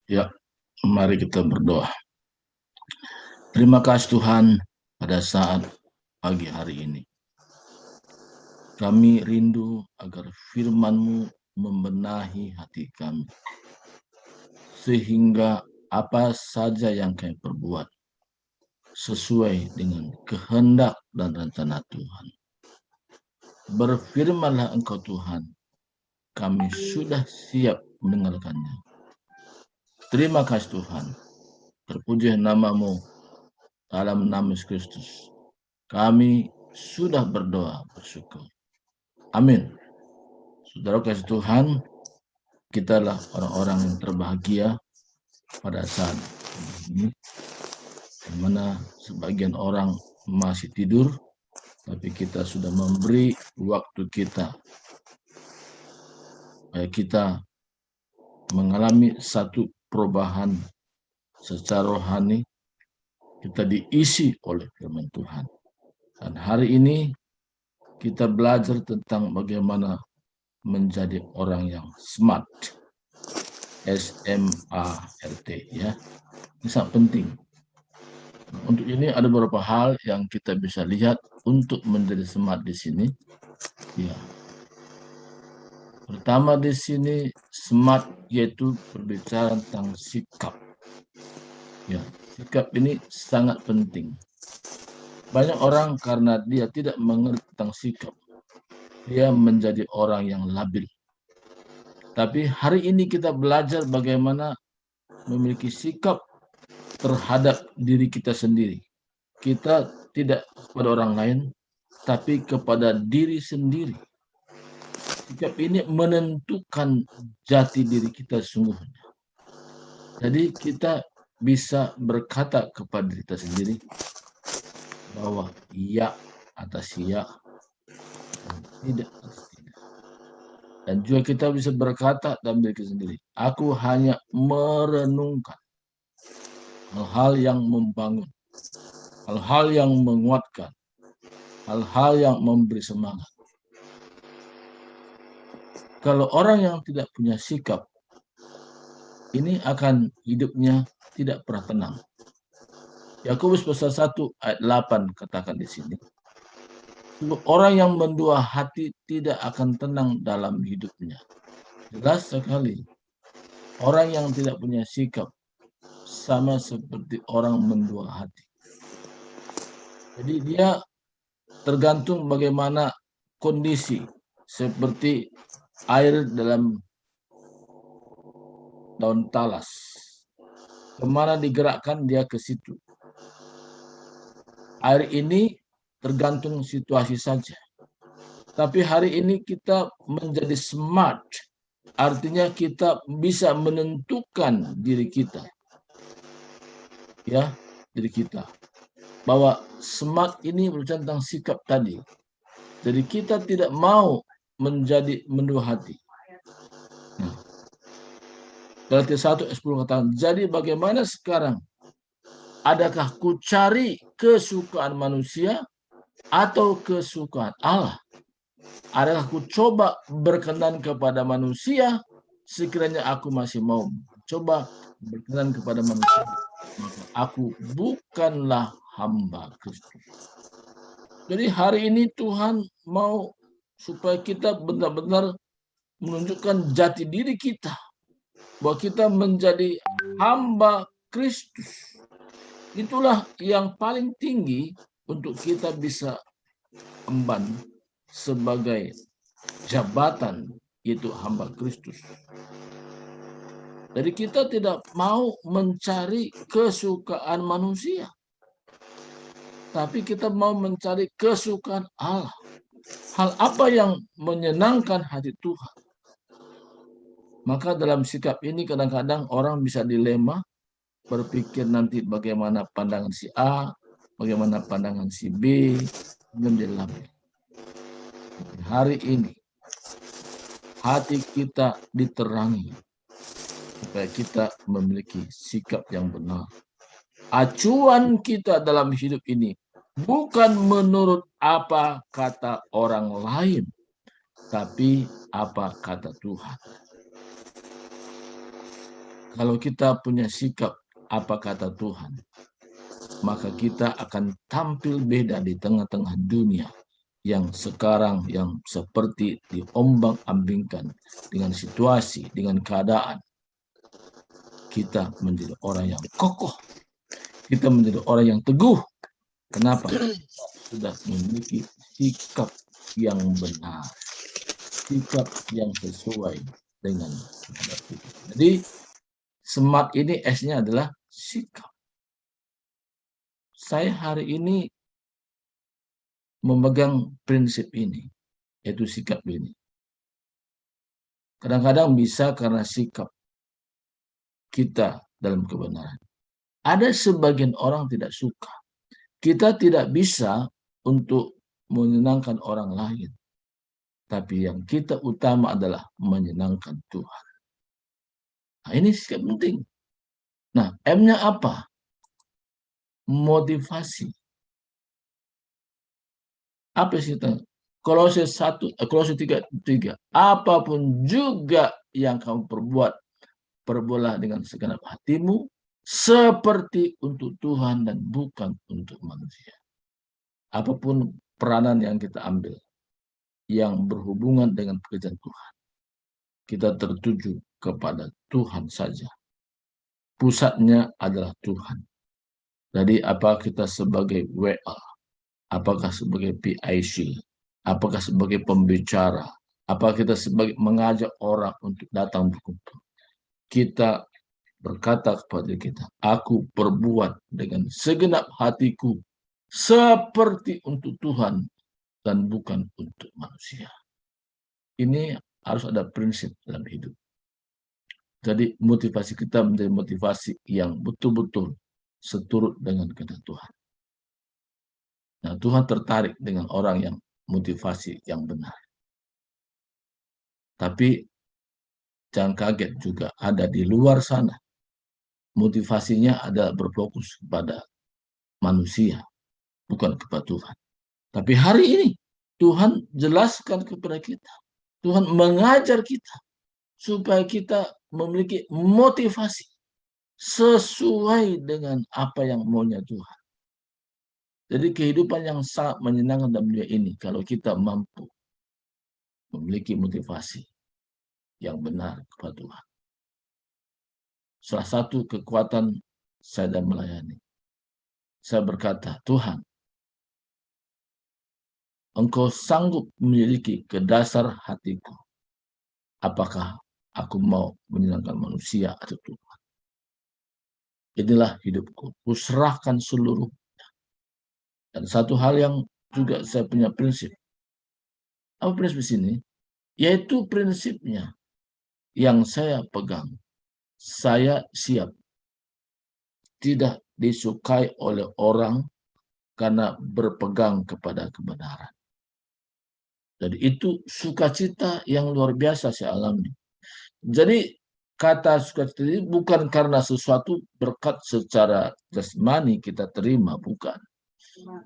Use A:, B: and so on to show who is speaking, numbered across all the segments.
A: Ya, mari kita berdoa. Terima kasih Tuhan pada saat pagi hari ini. Kami rindu agar firman-Mu membenahi hati kami. Sehingga apa saja yang kami perbuat sesuai dengan kehendak dan rencana Tuhan. Berfirmanlah Engkau Tuhan, kami sudah siap mendengarkannya. Terima kasih Tuhan. Terpuji nama-Mu dalam nama Yesus Kristus. Kami sudah berdoa bersyukur. Amin. Saudara kasih Tuhan, kita adalah orang-orang yang terbahagia pada saat ini, di mana sebagian orang masih tidur, tapi kita sudah memberi waktu kita supaya kita mengalami satu perubahan secara rohani. Kita diisi oleh firman Tuhan. Dan hari ini kita belajar tentang bagaimana menjadi orang yang smart. SMART ya. Ini sangat penting. Untuk ini ada beberapa hal yang kita bisa lihat untuk menjadi smart di sini. Ya. Pertama di sini smart yaitu berbicara tentang sikap. Ya, sikap ini sangat penting. Banyak orang karena dia tidak mengerti tentang sikap, dia menjadi orang yang labil. Tapi hari ini kita belajar bagaimana memiliki sikap terhadap diri kita sendiri. Kita tidak kepada orang lain, tapi kepada diri sendiri. Sikap ini menentukan jati diri kita sungguhnya. Jadi kita bisa berkata kepada diri kita sendiri bahwa ya atas ya, dan tidak atas tidak. Dan juga kita bisa berkata dalam diri kita sendiri, aku hanya merenungkan hal-hal yang membangun, hal-hal yang menguatkan, hal-hal yang memberi semangat. Kalau orang yang tidak punya sikap, ini akan hidupnya tidak pernah tenang. Yakobus pasal 1 ayat 8 katakan di sini. Orang yang mendua hati tidak akan tenang dalam hidupnya. Jelas sekali. Orang yang tidak punya sikap sama seperti orang mendua hati. Jadi dia tergantung bagaimana kondisi, seperti air dalam daun talas. Kemana digerakkan dia ke situ. Air ini tergantung situasi saja. Tapi hari ini kita menjadi smart. Artinya kita bisa menentukan diri kita. Ya, diri kita. Bahwa smart ini berbicara tentang sikap tadi. Jadi kita tidak mau menjadi mendua hati. Galatia 1 ayat 10 katakan, jadi bagaimana sekarang? Adakah ku cari kesukaan manusia atau kesukaan Allah? Adakah ku coba berkenan kepada manusia? Sekiranya aku masih mau coba berkenan kepada manusia, maka aku bukanlah hamba Kristus. Jadi hari ini Tuhan mau supaya kita benar-benar menunjukkan jati diri kita, bahwa kita menjadi hamba Kristus. Itulah yang paling tinggi untuk kita bisa emban sebagai jabatan, yaitu hamba Kristus. Jadi kita tidak mau mencari kesukaan manusia, tapi kita mau mencari kesukaan Allah. Hal apa yang menyenangkan hati Tuhan? Maka dalam sikap ini kadang-kadang orang bisa dilema, berpikir nanti bagaimana pandangan si A, bagaimana pandangan si B, menjadi labil. Hari ini hati kita diterangi supaya kita memiliki sikap yang benar. Acuan kita dalam hidup ini bukan menurut apa kata orang lain, tapi apa kata Tuhan. Kalau kita punya sikap apa kata Tuhan, maka kita akan tampil beda di tengah-tengah dunia yang sekarang yang seperti diombang-ambingkan dengan situasi, dengan keadaan. Kita menjadi orang yang kokoh, kita menjadi orang yang teguh. Kenapa? Sudah memiliki sikap yang benar, sikap yang sesuai dengan kehendak Tuhan. Jadi SMART ini S-nya adalah sikap. Saya hari ini memegang prinsip ini, yaitu sikap ini. Kadang-kadang bisa karena sikap kita dalam kebenaran. Ada sebagian orang tidak suka. Kita tidak bisa untuk menyenangkan orang lain. Tapi yang kita utama adalah menyenangkan Tuhan. Nah, ini sikap penting. Nah, M-nya apa? Motivasi. Apa sih itu? Kolose 3:3. Apapun juga yang kamu perbuat, perbuatlah dengan segenap hatimu, seperti untuk Tuhan dan bukan untuk manusia. Apapun peranan yang kita ambil, yang berhubungan dengan pekerjaan Tuhan, kita tertuju kepada Tuhan saja. Pusatnya adalah Tuhan. Jadi apa kita sebagai WA, apakah sebagai PIC, apakah sebagai pembicara, apakah kita sebagai mengajak orang untuk datang berkumpul. Kita berkata kepada kita, aku perbuat dengan segenap hatiku seperti untuk Tuhan dan bukan untuk manusia. Ini harus ada prinsip dalam hidup. Jadi motivasi kita menjadi motivasi yang betul-betul seturut dengan kehendak Tuhan. Nah, Tuhan tertarik dengan orang yang motivasi yang benar. Tapi jangan kaget juga ada di luar sana. Motivasinya adalah berfokus kepada manusia, bukan kepada Tuhan. Tapi hari ini Tuhan jelaskan kepada kita. Tuhan mengajar kita supaya kita memiliki motivasi sesuai dengan apa yang maunya Tuhan. Jadi kehidupan yang sangat menyenangkan dalam dunia ini kalau kita mampu memiliki motivasi yang benar kepada Tuhan. Salah satu kekuatan saya dalam melayani. Saya berkata, Tuhan, Engkau sanggup memiliki ke dasar hatiku. Apakah aku mau menyenangkan manusia atau Tuhan? Inilah hidupku. Kuserahkan seluruh. Dan satu hal yang juga saya punya prinsip. Apa prinsip sini? Yaitu prinsipnya yang saya pegang. Saya siap tidak disukai oleh orang karena berpegang kepada kebenaran. Jadi itu sukacita yang luar biasa saya alami. Jadi kata sukacita ini bukan karena sesuatu berkat secara jasmani kita terima, bukan.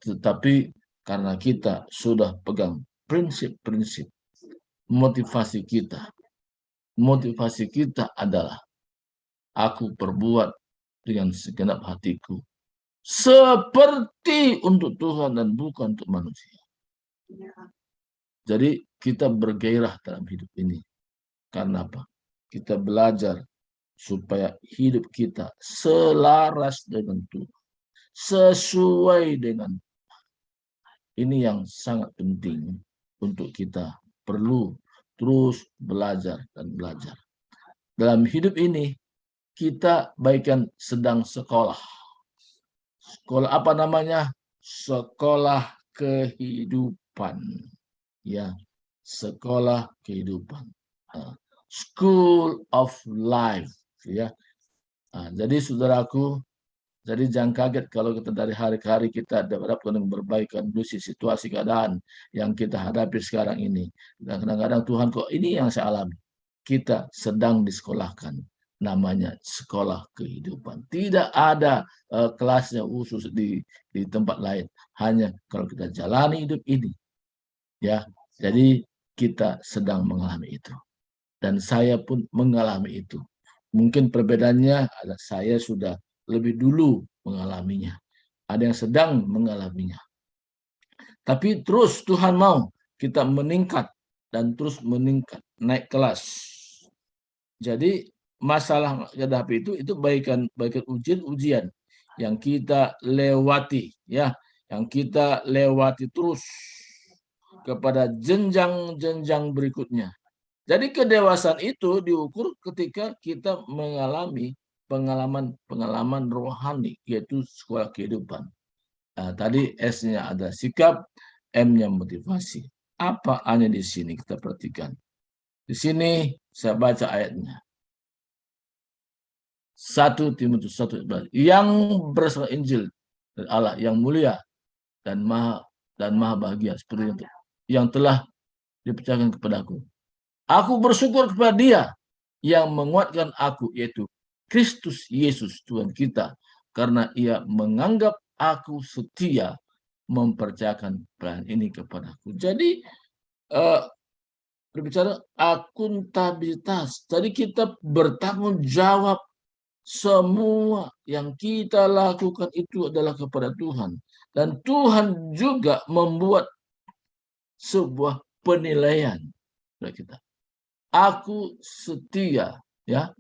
A: Tetapi karena kita sudah pegang prinsip-prinsip motivasi kita. Motivasi kita adalah aku perbuat dengan segenap hatiku. Seperti untuk Tuhan dan bukan untuk manusia. Jadi kita bergairah dalam hidup ini. Karena apa? Kita belajar supaya hidup kita selaras dengan Tuhan. Sesuai dengan ini yang sangat penting untuk kita perlu terus belajar dan belajar. Dalam hidup ini kita baikkan sedang sekolah. Sekolah apa namanya? Sekolah kehidupan. Ya, sekolah kehidupan. School of life, ya. Jadi saudaraku, jadi jangan kaget kalau kita dari hari ke hari kita dihadapkan dengan berbagai kondisi, situasi, keadaan yang kita hadapi sekarang ini. Dan kadang-kadang Tuhan kok ini yang saya alami. Kita sedang disekolahkan, namanya sekolah kehidupan. Tidak ada kelasnya khusus di tempat lain. Hanya kalau kita jalani hidup ini, ya. Jadi kita sedang mengalami itu. Dan saya pun mengalami itu. Mungkin perbedaannya ada saya sudah lebih dulu mengalaminya. Ada yang sedang mengalaminya. Tapi terus Tuhan mau kita meningkat dan terus meningkat, naik kelas. Jadi masalah hadapi itu baikan ujian-ujian yang kita lewati, ya, yang kita lewati terus kepada jenjang-jenjang berikutnya. Jadi kedewasaan itu diukur ketika kita mengalami pengalaman rohani, yaitu sekolah kehidupan. Nah, tadi S-nya ada sikap, M-nya motivasi. Apa hanya di sini kita perhatikan. Di sini saya baca ayatnya. 1 Timotius 1:11. Yang berasal Injil dari Allah yang mulia dan maha bahagia seperti itu yang telah dipercayakan kepadaku. Aku bersyukur kepada Dia yang menguatkan aku, yaitu Kristus Yesus Tuhan kita, karena Ia menganggap aku setia mempercayakan pelayanan ini kepadaku. Jadi berbicara akuntabilitas. Jadi kita bertanggung jawab semua yang kita lakukan itu adalah kepada Tuhan. Dan Tuhan juga membuat sebuah penilaian kepada kita. Aku setia, ya,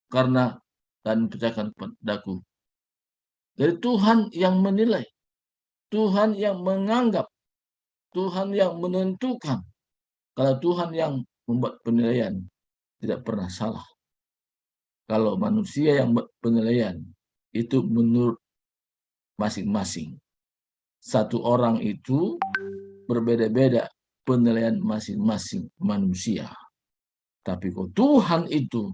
A: karena dan percayakan padaku. Dari Tuhan yang menilai, Tuhan yang menganggap, Tuhan yang menentukan. Kalau Tuhan yang membuat penilaian, tidak pernah salah. Kalau manusia yang membuat penilaian, itu menurut masing-masing. Satu orang itu berbeda-beda penilaian masing-masing manusia. Tapi kalau Tuhan itu,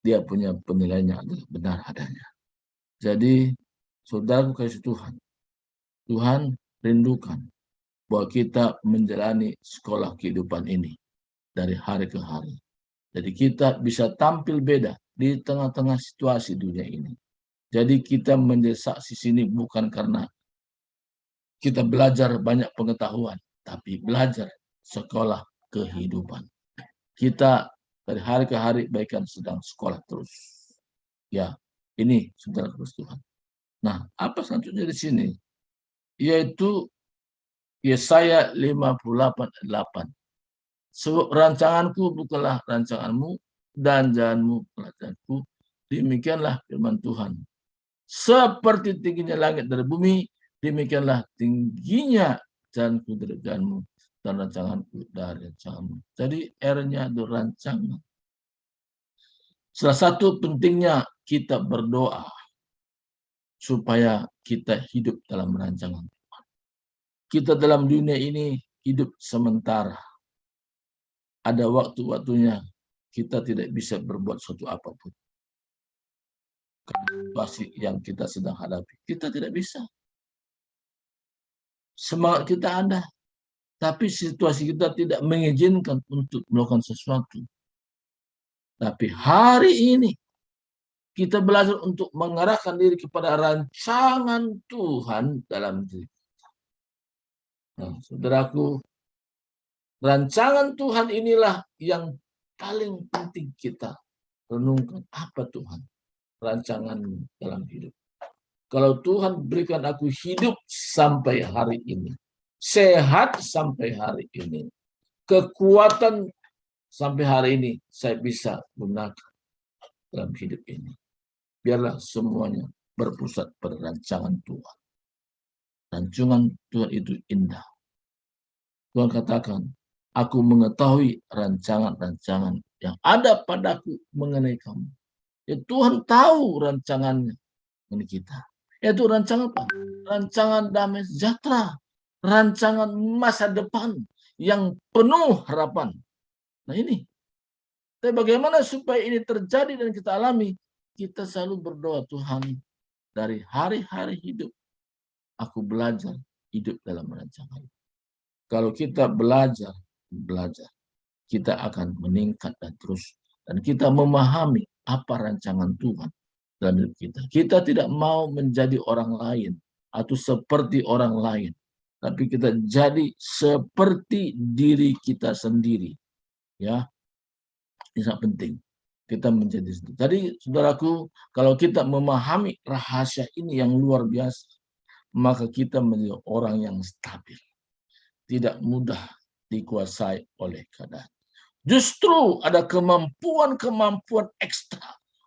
A: dia punya penilaiannya adalah benar adanya. Jadi, saudaraku kasih Tuhan, Tuhan rindukan bahwa kita menjalani sekolah kehidupan ini dari hari ke hari. Jadi kita bisa tampil beda di tengah-tengah situasi dunia ini. Jadi kita menjadi saksi sini bukan karena kita belajar banyak pengetahuan, tapi belajar sekolah kehidupan. Kita dari hari ke hari bahkan sedang sekolah terus. Ya, ini saudara Tuhan. Nah, apa selanjutnya di sini? Yaitu Yesaya 58:8. Sebab rancanganku bukanlah rancanganmu, dan jalanmu pelajaranku. Demikianlah firman Tuhan. Seperti tingginya langit dari bumi, demikianlah tingginya jalanku dari jalanmu, dan rancanganku dari rancanganmu. Jadi R-nya itu rancangan. Salah satu pentingnya kita berdoa supaya kita hidup dalam rancangan Tuhan. Kita dalam dunia ini hidup sementara. Ada waktu-waktunya kita tidak bisa berbuat sesuatu apapun. Situasi yang kita sedang hadapi, kita tidak bisa. Semangat kita ada, tapi situasi kita tidak mengizinkan untuk melakukan sesuatu. Tapi hari ini kita belajar untuk mengarahkan diri kepada rancangan Tuhan dalam diri kita. Nah, saudaraku, rancangan Tuhan inilah yang paling penting kita renungkan. Apa Tuhan rancanganmu dalam hidup? Kalau Tuhan berikan aku hidup sampai hari ini, sehat sampai hari ini, kekuatan sampai hari ini saya bisa gunakan dalam hidup ini. Biarlah semuanya berpusat pada rancangan Tuhan. Rancangan Tuhan itu indah. Tuhan katakan, aku mengetahui rancangan-rancangan yang ada padaku mengenai kamu. Ya, Tuhan tahu rancangannya mengenai kita. Yaitu rancangan apa? Rancangan damai sejahtera. Rancangan masa depan yang penuh harapan. Nah ini. Tapi bagaimana supaya ini terjadi dan kita alami? Kita selalu berdoa, Tuhan, dari hari-hari hidup, aku belajar hidup dalam rancangan. Kalau kita belajar, kita akan meningkat dan terus. Dan kita memahami apa rancangan Tuhan dalam hidup kita. Kita tidak mau menjadi orang lain atau seperti orang lain, tapi kita jadi seperti diri kita sendiri. Ya, ini sangat penting. kita menjadi. Jadi saudaraku, kalau kita memahami rahasia ini yang luar biasa, maka kita menjadi orang yang stabil, tidak mudah dikuasai oleh keadaan. Justru ada kemampuan-kemampuan ekstra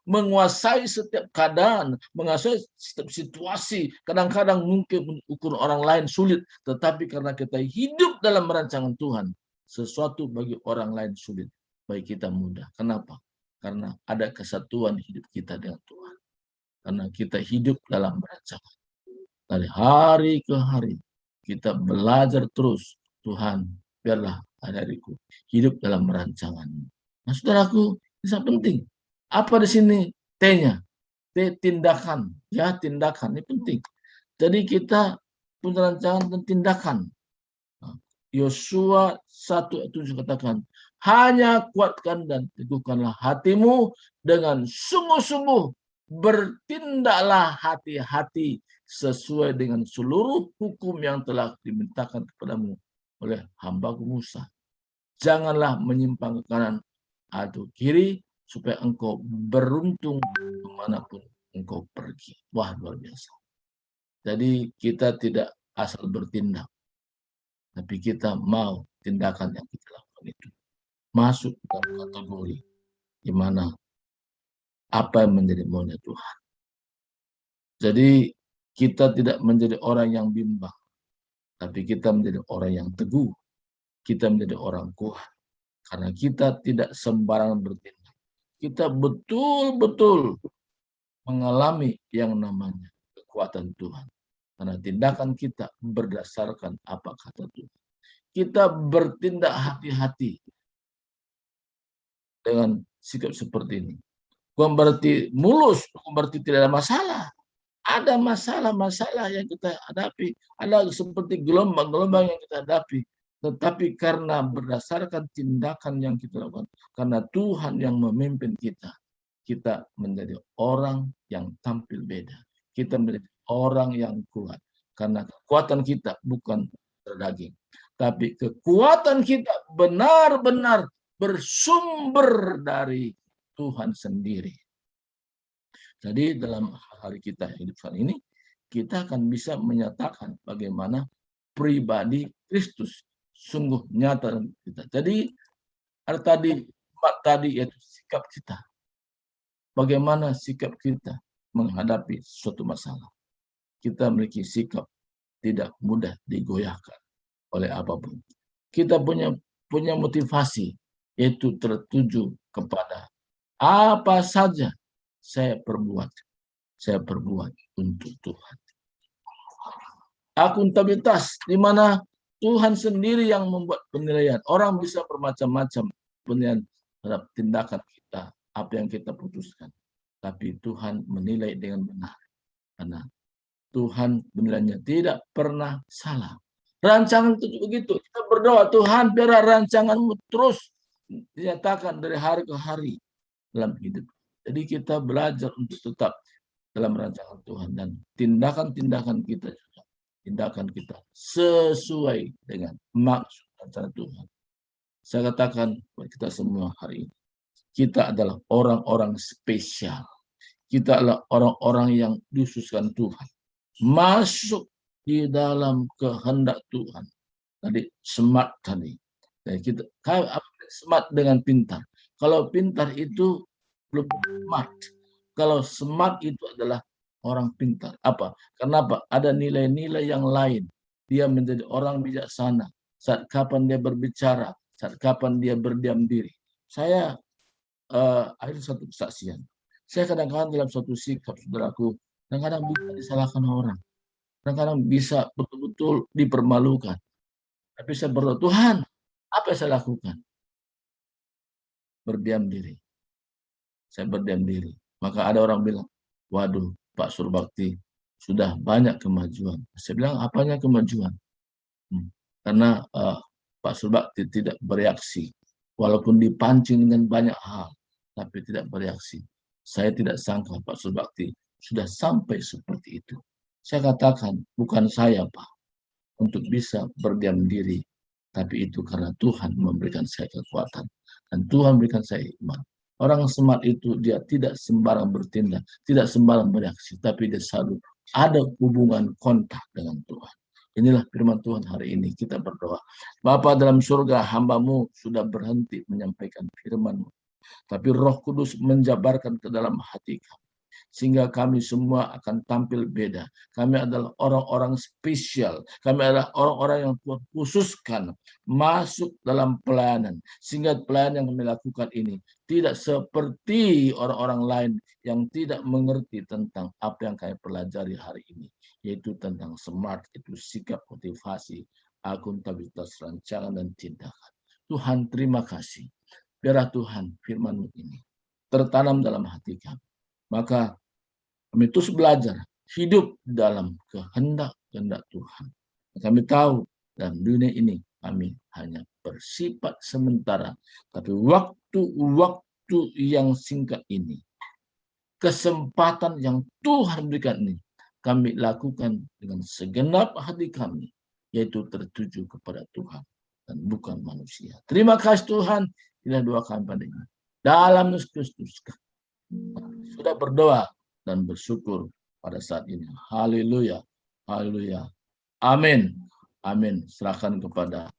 A: menguasai setiap keadaan, menguasai setiap situasi. Kadang-kadang mungkin ukur orang lain sulit, tetapi karena kita hidup dalam rancangan Tuhan, sesuatu bagi orang lain sulit, bagi kita mudah. Kenapa? Karena ada kesatuan hidup kita dengan Tuhan. Karena kita hidup dalam rancangan. Dari hari ke hari, kita belajar terus, Tuhan, biarlah dariku hidup dalam rancangan. Nah, saudaraku, ini sangat penting. Apa di sini T-nya? T, tindakan. Ya, tindakan ini penting. Jadi kita punya rancangan dan tindakan. Yosua 1:7 katakan, hanya kuatkan dan teguhkanlah hatimu dengan sungguh-sungguh, bertindaklah hati-hati sesuai dengan seluruh hukum yang telah dimintakan kepadamu oleh hambaku Musa. Janganlah menyimpang ke kanan atau kiri, supaya engkau beruntung kemanapun engkau pergi. Wah, luar biasa. Jadi kita tidak asal bertindak, tapi kita mau tindakan yang kita lakukan itu masuk dalam kategori di mana apa yang menjadi maunya Tuhan. Jadi kita tidak menjadi orang yang bimbang, tapi kita menjadi orang yang teguh. Kita menjadi orang kuat, karena kita tidak sembarangan bertindak. Kita betul-betul mengalami yang namanya kekuatan Tuhan. Karena tindakan kita berdasarkan apa kata Tuhan. Kita bertindak hati-hati dengan sikap seperti ini. Bukan berarti mulus, bukan berarti tidak ada masalah. Ada masalah-masalah yang kita hadapi. Ada seperti gelombang-gelombang yang kita hadapi. Tetapi karena berdasarkan tindakan yang kita lakukan, karena Tuhan yang memimpin kita, kita menjadi orang yang tampil beda. Kita menjadi orang yang kuat. Karena kekuatan kita bukan daging, tapi kekuatan kita benar-benar bersumber dari Tuhan sendiri. Jadi dalam hari kita hidup saat ini, kita akan bisa menyatakan bagaimana pribadi Kristus sungguh nyata dalam kita. Jadi ada tadi yaitu sikap kita. Bagaimana sikap kita menghadapi suatu masalah. Kita memiliki sikap tidak mudah digoyahkan oleh apapun. Kita punya motivasi, yaitu tertuju kepada apa saja saya perbuat untuk Tuhan. Akuntabilitas, di mana Tuhan sendiri yang membuat penilaian. Orang bisa bermacam-macam penilaian terhadap tindakan kita, apa yang kita putuskan. Tapi Tuhan menilai dengan benar. Karena Tuhan menilainya tidak pernah salah. Rancangan itu begitu. Kita berdoa, Tuhan biarlah rancangan-Mu terus dinyatakan dari hari ke hari dalam hidup. Jadi kita belajar untuk tetap dalam rancangan Tuhan. Dan tindakan-tindakan kita juga. Tindakan kita sesuai dengan maksud rancangan Tuhan. Saya katakan buat kita semua hari ini. Kita adalah orang-orang spesial. Kita adalah orang-orang yang dikhususkan Tuhan. Masuk di dalam kehendak Tuhan. Tadi smart tadi. Kita smart dengan pintar. Kalau pintar itu belum smart. Kalau smart itu adalah orang pintar. Apa? Kenapa? Ada nilai-nilai yang lain. Dia menjadi orang bijaksana. Saat kapan dia berbicara, saat kapan dia berdiam diri. Saya ada satu kesaksian. Saya kadang-kadang dalam suatu sikap, saudaraku, kadang-kadang bisa disalahkan orang. Kadang-kadang bisa betul-betul dipermalukan. Tapi saya berdoa, Tuhan, apa yang saya lakukan? Berdiam diri. Saya berdiam diri. Maka ada orang bilang, waduh, Pak Surbakti, sudah banyak kemajuan. Saya bilang, apanya kemajuan? Karena Pak Surbakti tidak bereaksi. Walaupun dipancing dengan banyak hal, tapi tidak bereaksi. Saya tidak sangka Pak Surbakti sudah sampai seperti itu. Saya katakan, bukan saya Pak, untuk bisa berdiam diri. Tapi itu karena Tuhan memberikan saya kekuatan. Dan Tuhan memberikan saya iman. Orang smart itu dia tidak sembarang bertindak, tidak sembarang bereaksi, tapi dia selalu ada hubungan kontak dengan Tuhan. Inilah firman Tuhan hari ini. Kita berdoa. Bapa dalam surga, hamba-Mu sudah berhenti menyampaikan firman-Mu. Tapi Roh Kudus menjabarkan ke dalam hati kami. Sehingga kami semua akan tampil beda. Kami adalah orang-orang spesial. Kami adalah orang-orang yang Tuhan khususkan masuk dalam pelayanan. Sehingga pelayanan yang kami lakukan ini tidak seperti orang-orang lain yang tidak mengerti tentang apa yang kami pelajari hari ini. Yaitu tentang smart, itu sikap, motivasi, akuntabilitas, rancangan, dan tindakan. Tuhan, terima kasih. Biarlah Tuhan firman-Mu ini tertanam dalam hati kami. Maka kami terus belajar hidup dalam kehendak-kehendak Tuhan. Kami tahu dalam dunia ini kami hanya bersifat sementara. Tapi waktu-waktu yang singkat ini, kesempatan yang Tuhan berikan ini, kami lakukan dengan segenap hati kami, yaitu tertuju kepada Tuhan dan bukan manusia. Terima kasih Tuhan. Inilah doa kami padanya. Dalam Yesus Kristus sudah berdoa dan bersyukur pada saat ini. Haleluya. Haleluya. Amin. Amin. Serahkan kepada